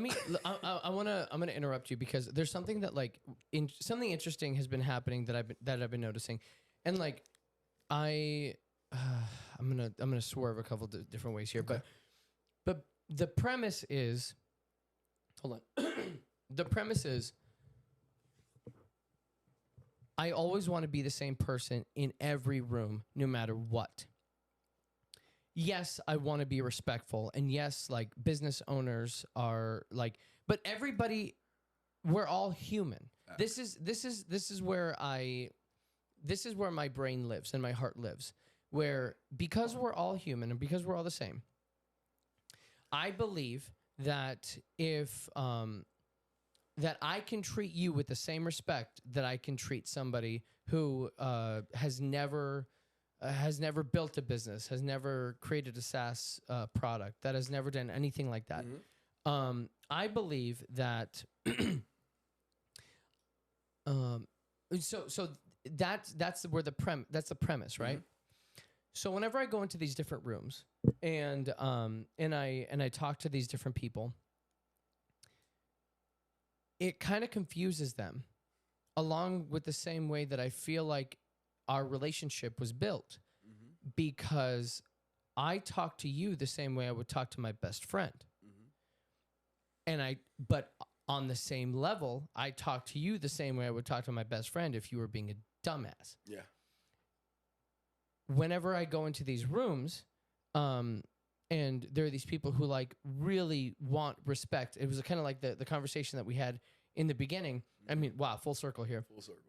me. I'm gonna interrupt you because there's something that like something interesting has been happening that I've been noticing, and like I I'm gonna swerve a couple different ways here, but the premise is, hold on, the premise is, I always want to be the same person in every room, no matter what. Yes, I want to be respectful, and yes, like business owners are like, but everybody, we're all human. This is where my brain lives and my heart lives, where because we're all human and because we're all the same, I believe that if that I can treat you with the same respect that I can treat somebody who has never built a business, has never created a SaaS product, that has never done anything like that. I believe that. So that's where that's the premise, right? So whenever I go into these different rooms and I talk to these different people, it kind of confuses them, along with the same way that I feel like our relationship was built, because I talk to you the same way I would talk to my best friend. But on the same level, I talk to you the same way I would talk to my best friend if you were being a dumbass. Yeah. Whenever I go into these rooms, and there are these people who like really want respect. It was kind of like the conversation that we had in the beginning. I mean, wow, full circle here. Full circle.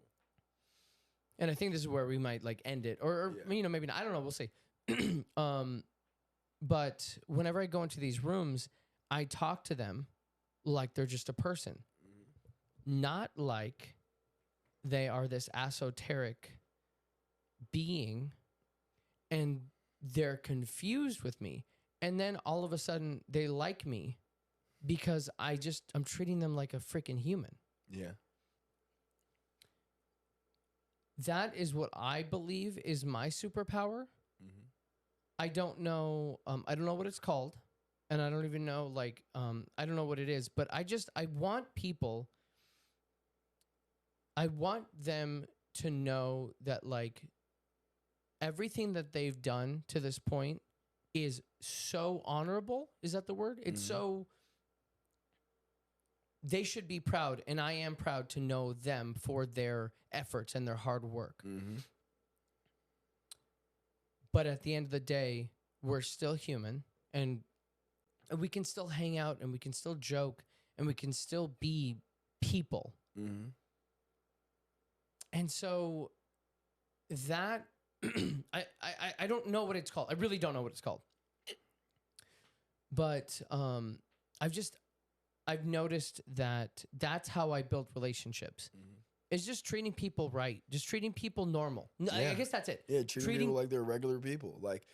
And I think this is where we might like end it, or maybe not. I don't know. We'll see. But whenever I go into these rooms, I talk to them like they're just a person, not like they are this esoteric being, and they're confused with me. And then all of a sudden they like me because I'm treating them like a freaking human. Yeah. That is what I believe is my superpower. I don't know. I don't know what it's called, and I don't even know. Like, I don't know what it is. But I want people. I want them to know that like everything that they've done to this point is so honorable. Is that the word? It's so. They should be proud, and I am proud to know them for their efforts and their hard work. But at the end of the day, we're still human, and we can still hang out, and we can still joke, and we can still be people. And so that I don't know what it's called. I really don't know what it's called. But I've noticed that that's how I build relationships. It's just treating people right. Just treating people normal. Yeah. I guess that's it. Yeah, treating people like they're regular people. Like,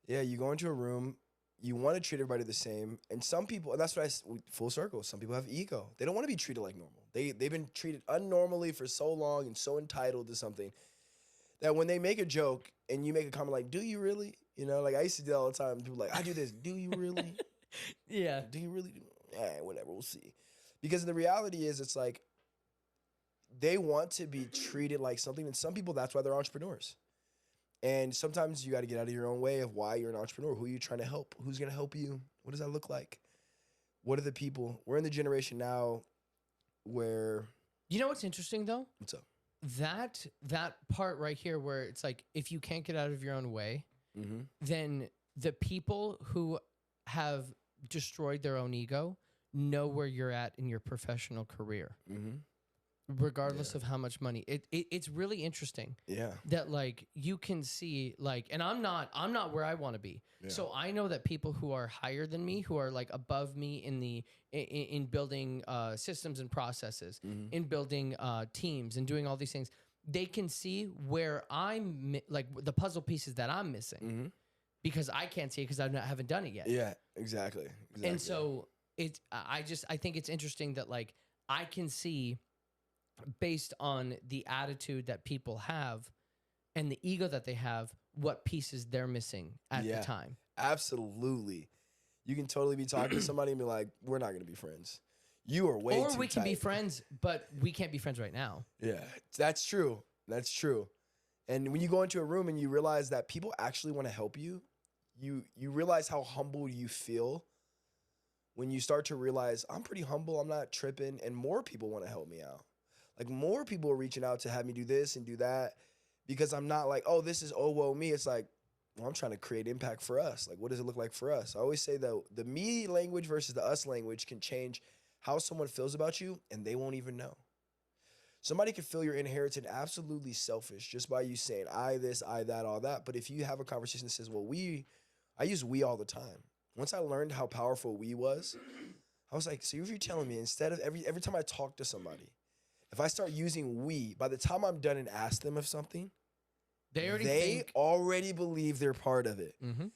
yeah, you go into a room, you want to treat everybody the same. And some people, and that's what full circle, some people have ego. They don't want to be treated like normal. They've been treated unnormally for so long and so entitled to something that when they make a joke and you make a comment like, do you really? You know, like I used to do that all the time. People like, I do this. Do you really? Yeah. Do you really? Whatever, we'll see. Because the reality is, it's like they want to be treated like something, and some people, that's why they're entrepreneurs. And sometimes you got to get out of your own way of why you're an entrepreneur. Who are you trying to help? Who's going to help you? What does that look like? What are the people? We're in the generation now where... You know what's interesting, though? What's up? That part right here where it's like, if you can't get out of your own way, then the people who have destroyed their own ego know where you're at in your professional career, regardless of how much money. It's really interesting. Yeah, that like you can see like, and I'm not where I want to be. Yeah. So I know that people who are higher than me, who are like above me in building systems and processes, in building teams and doing all these things, they can see where I'm like the puzzle pieces that I'm missing. Because I can't see it because I haven't done it yet. Yeah, exactly. And so I think it's interesting that like I can see, based on the attitude that people have and the ego that they have, what pieces they're missing at the time. Absolutely. You can totally be talking to somebody and be like, we're not gonna be friends. You are way Or too we can be tight. friends, but we can't be friends right now. Yeah, that's true. That's true. And when you go into a room and you realize that people actually want to help you, you realize how humble you feel when you start to realize I'm pretty humble, I'm not tripping, and more people want to help me out. Like more people are reaching out to have me do this and do that because I'm not like, oh, this is oh woe me. It's like, well, I'm trying to create impact for us. Like, what does it look like for us? I always say that the me language versus the us language can change how someone feels about you, and they won't even know. Somebody could feel you're inherited absolutely selfish just by you saying I this, I that, all that. But if you have a conversation that says, well, I use we all the time. Once I learned how powerful we was, I was like, so if you're telling me instead of every time I talk to somebody, if I start using we, by the time I'm done and ask them of something, They already they think. already believe they're part of it. Mhm.